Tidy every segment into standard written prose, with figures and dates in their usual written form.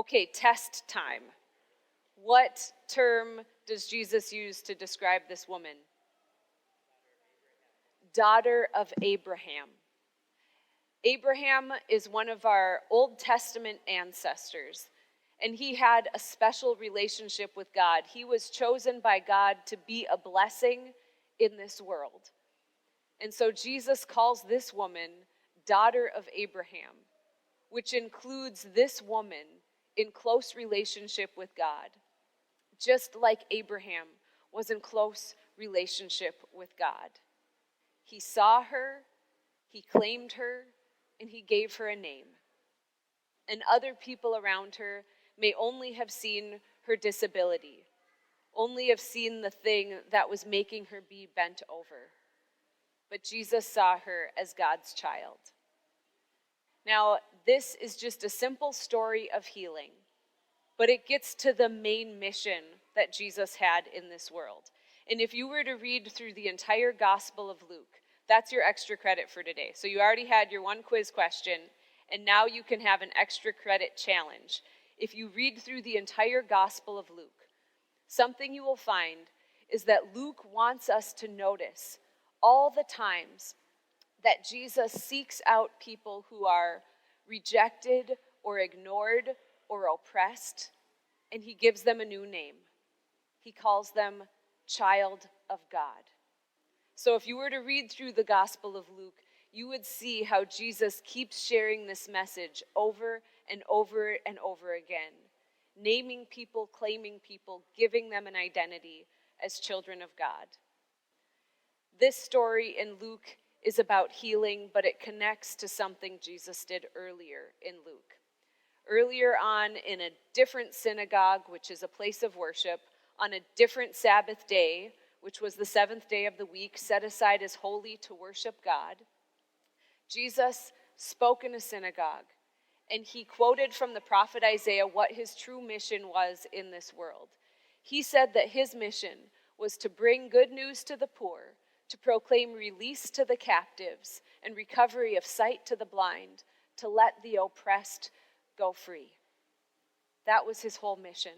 Okay, test time. What term does Jesus use to describe this woman? Daughter of Abraham. Abraham is one of our Old Testament ancestors, and he had a special relationship with God. He was chosen by God to be a blessing in this world. And so Jesus calls this woman daughter of Abraham, which includes this woman in close relationship with God, just like Abraham was in close relationship with God. He saw her, he claimed her, and he gave her a name. And other people around her may only have seen her disability, only have seen the thing that was making her be bent over. But Jesus saw her as God's child. Now, this is just a simple story of healing, but it gets to the main mission that Jesus had in this world. And if you were to read through the entire Gospel of Luke, that's your extra credit for today. So you already had your one quiz question, and now you can have an extra credit challenge. If you read through the entire Gospel of Luke, something you will find is that Luke wants us to notice all the times that Jesus seeks out people who are rejected or ignored or oppressed, and he gives them a new name. He calls them child of God. So if you were to read through the Gospel of Luke, you would see how Jesus keeps sharing this message over and over and over again, naming people, claiming people, giving them an identity as children of God. This story in Luke is about healing, but it connects to something Jesus did earlier in Luke. Earlier on, in a different synagogue, which is a place of worship, on a different Sabbath day, which was the seventh day of the week, set aside as holy to worship God, Jesus spoke in a synagogue, and he quoted from the prophet Isaiah what his true mission was in this world. He said that his mission was to bring good news to the poor, to proclaim release to the captives and recovery of sight to the blind, to let the oppressed go free. That was his whole mission.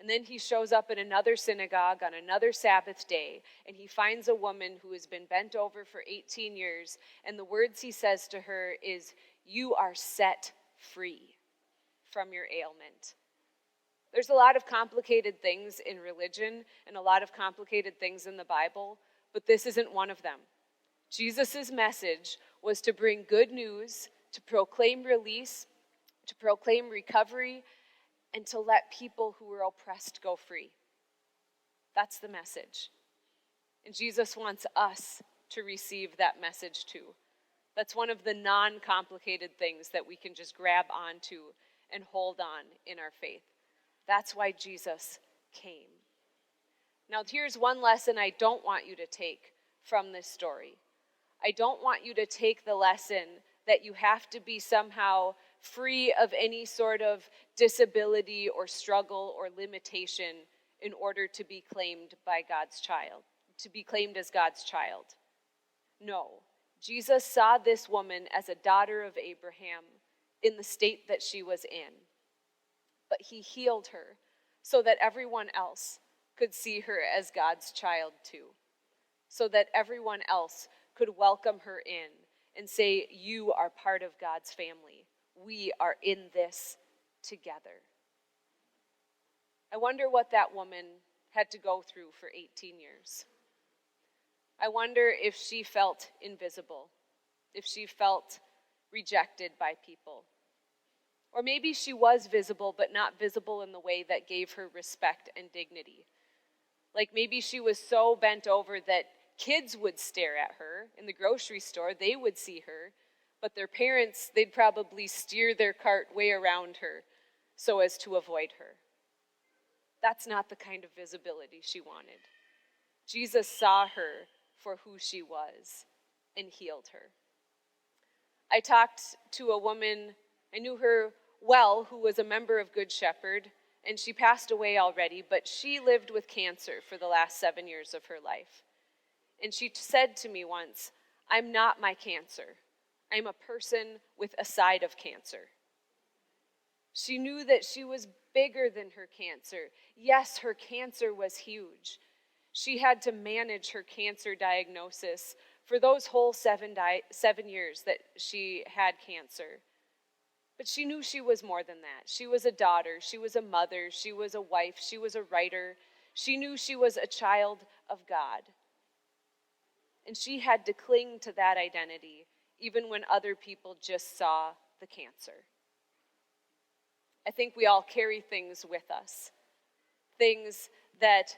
And then he shows up in another synagogue on another Sabbath day, and he finds a woman who has been bent over for 18 years, and the words he says to her is, "You are set free from your ailment." There's a lot of complicated things in religion and a lot of complicated things in the Bible, but this isn't one of them. Jesus' message was to bring good news, to proclaim release, to proclaim recovery, and to let people who were oppressed go free. That's the message. And Jesus wants us to receive that message too. That's one of the non-complicated things that we can just grab onto and hold on in our faith. That's why Jesus came. Now, here's one lesson I don't want you to take from this story. I don't want you to take the lesson that you have to be somehow free of any sort of disability or struggle or limitation in order to be claimed by God's child, to be claimed as God's child. No, Jesus saw this woman as a daughter of Abraham in the state that she was in. But he healed her so that everyone else could see her as God's child too, so that everyone else could welcome her in and say, "You are part of God's family. We are in this together." I wonder what that woman had to go through for 18 years. I wonder if she felt invisible, if she felt rejected by people. Or maybe she was visible, but not visible in the way that gave her respect and dignity. Like maybe she was so bent over that kids would stare at her in the grocery store, they would see her, but their parents, they'd probably steer their cart way around her so as to avoid her. That's not the kind of visibility she wanted. Jesus saw her for who she was and healed her. I talked to a woman, I knew her well, who was a member of Good Shepherd, and she passed away already, but she lived with cancer for the last 7 years of her life. And she said to me once, "I'm not my cancer. I'm a person with a side of cancer." She knew that she was bigger than her cancer. Yes, her cancer was huge. She had to manage her cancer diagnosis for those whole 7 years that she had cancer. But she knew she was more than that. She was a daughter, she was a mother, she was a wife, she was a writer. She knew she was a child of God. And she had to cling to that identity, even when other people just saw the cancer. I think we all carry things with us. Things that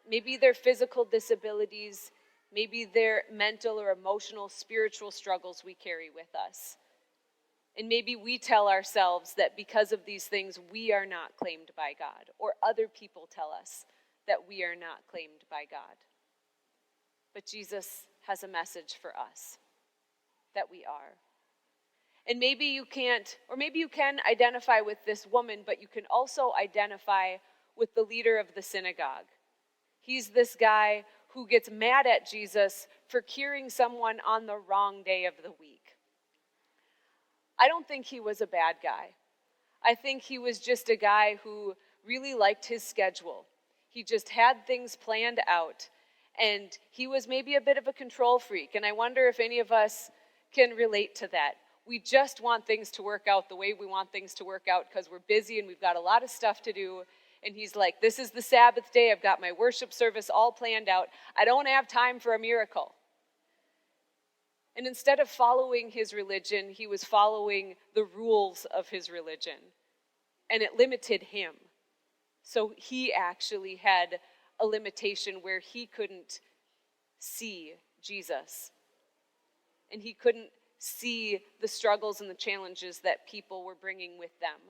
maybe they're physical disabilities, maybe they're mental or emotional, spiritual struggles we carry with us. And maybe we tell ourselves that because of these things, we are not claimed by God, or other people tell us that we are not claimed by God. But Jesus has a message for us, that we are. And maybe you can't, or maybe you can identify with this woman, but you can also identify with the leader of the synagogue. He's this guy who gets mad at Jesus for curing someone on the wrong day of the week. I don't think he was a bad guy. I think he was just a guy who really liked his schedule. He just had things planned out, and he was maybe a bit of a control freak, and I wonder if any of us can relate to that. We just want things to work out the way we want things to work out because we're busy and we've got a lot of stuff to do. And he's like, this is the Sabbath day. I've got my worship service all planned out. I don't have time for a miracle. And instead of following his religion, he was following the rules of his religion. And it limited him. So he actually had a limitation where he couldn't see Jesus. And he couldn't see the struggles and the challenges that people were bringing with them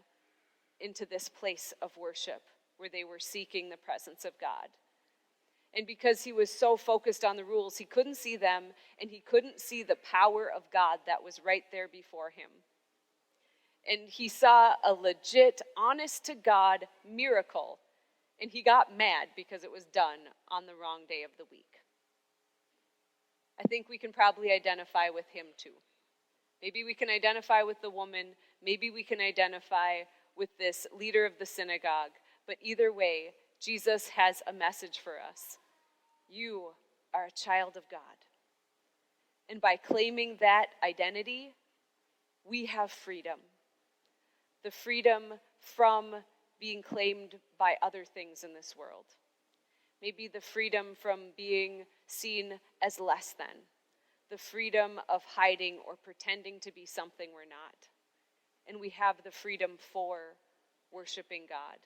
into this place of worship where they were seeking the presence of God. And because he was so focused on the rules, he couldn't see them, and he couldn't see the power of God that was right there before him. And he saw a legit, honest-to-God miracle, and he got mad because it was done on the wrong day of the week. I think we can probably identify with him too. Maybe we can identify with the woman, maybe we can identify with this leader of the synagogue, but either way, Jesus has a message for us. You are a child of God. And by claiming that identity, we have freedom. The freedom from being claimed by other things in this world. Maybe the freedom from being seen as less than. The freedom of hiding or pretending to be something we're not. And we have the freedom for worshiping God.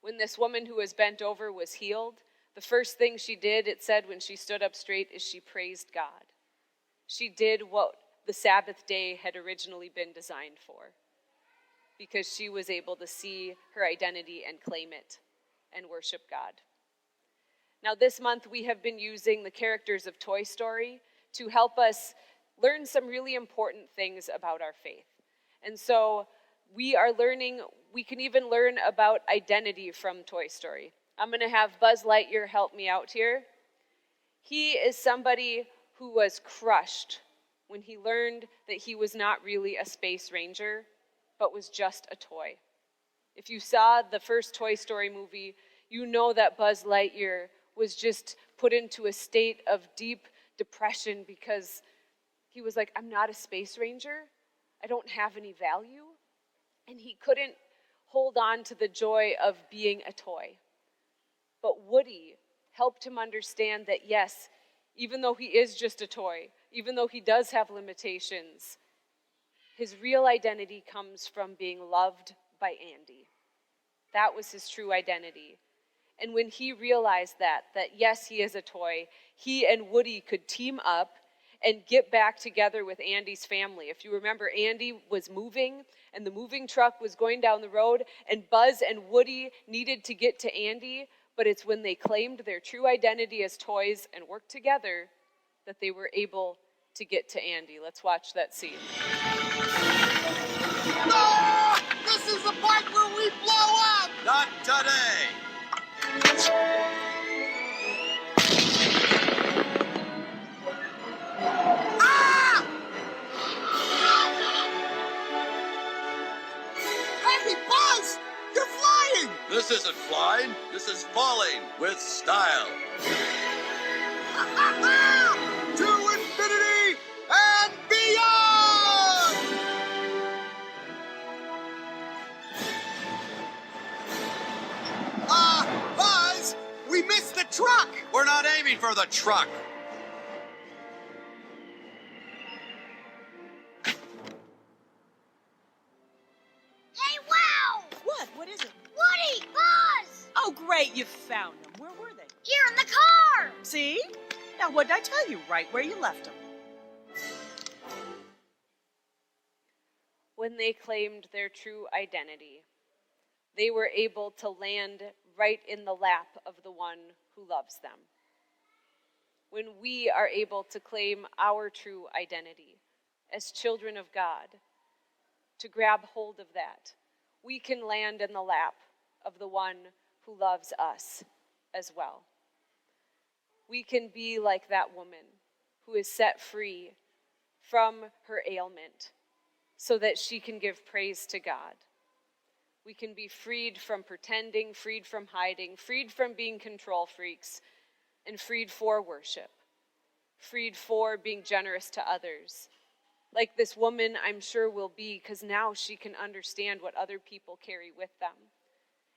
When this woman who was bent over was healed, the first thing she did, it said when she stood up straight, is she praised God. She did what the Sabbath day had originally been designed for, because she was able to see her identity and claim it and worship God. Now this month we have been using the characters of Toy Story to help us learn some really important things about our faith. And so we can even learn about identity from Toy Story. I'm going to have Buzz Lightyear help me out here. He is somebody who was crushed when he learned that he was not really a space ranger, but was just a toy. If you saw the first Toy Story movie, you know that Buzz Lightyear was just put into a state of deep depression because he was like, I'm not a space ranger. I don't have any value. And he couldn't hold on to the joy of being a toy. But Woody helped him understand that yes, even though he is just a toy, even though he does have limitations, his real identity comes from being loved by Andy. That was his true identity. And when he realized that yes, he is a toy, he and Woody could team up and get back together with Andy's family. If you remember, Andy was moving, and the moving truck was going down the road, and Buzz and Woody needed to get to Andy, but it's when they claimed their true identity as toys and worked together that they were able to get to Andy. Let's watch that scene. No! This is the part where we blow up! Not today! Ah! This isn't flying, this is falling with style. To infinity and beyond! Buzz, we missed the truck! We're not aiming for the truck. Hey, wow! What is it? Woody! Buzz! Oh, great, you found them. Where were they? Here in the car! See? Now, what did I tell you? Right where you left them. When they claimed their true identity, they were able to land right in the lap of the one who loves them. When we are able to claim our true identity as children of God, to grab hold of that, we can land in the lap of the one who loves us as well. We can be like that woman who is set free from her ailment so that she can give praise to God. We can be freed from pretending, freed from hiding, freed from being control freaks, and freed for worship, freed for being generous to others. Like this woman, I'm sure will be, because now she can understand what other people carry with them.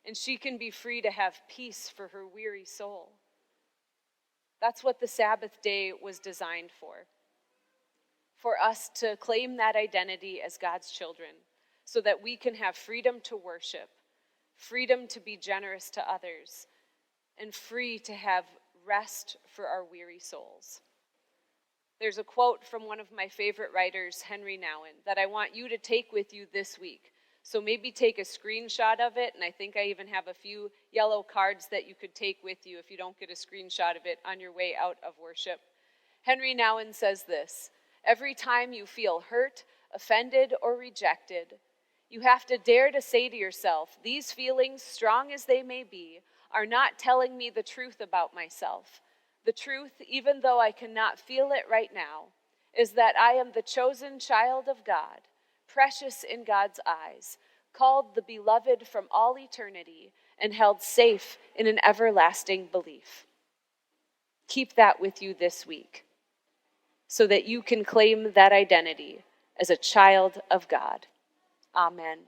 And she can be free to have peace for her weary soul. That's what the Sabbath day was designed for us to claim that identity as God's children, so that we can have freedom to worship, freedom to be generous to others, and free to have rest for our weary souls. There's a quote from one of my favorite writers, Henry Nouwen, that I want you to take with you this week. So maybe take a screenshot of it, and I think I even have a few yellow cards that you could take with you if you don't get a screenshot of it on your way out of worship. Henry Nouwen says this: every time you feel hurt, offended, or rejected, you have to dare to say to yourself, these feelings, strong as they may be, are not telling me the truth about myself. The truth, even though I cannot feel it right now, is that I am the chosen child of God, precious in God's eyes, called the beloved from all eternity, and held safe in an everlasting belief. Keep that with you this week, so that you can claim that identity as a child of God. Amen.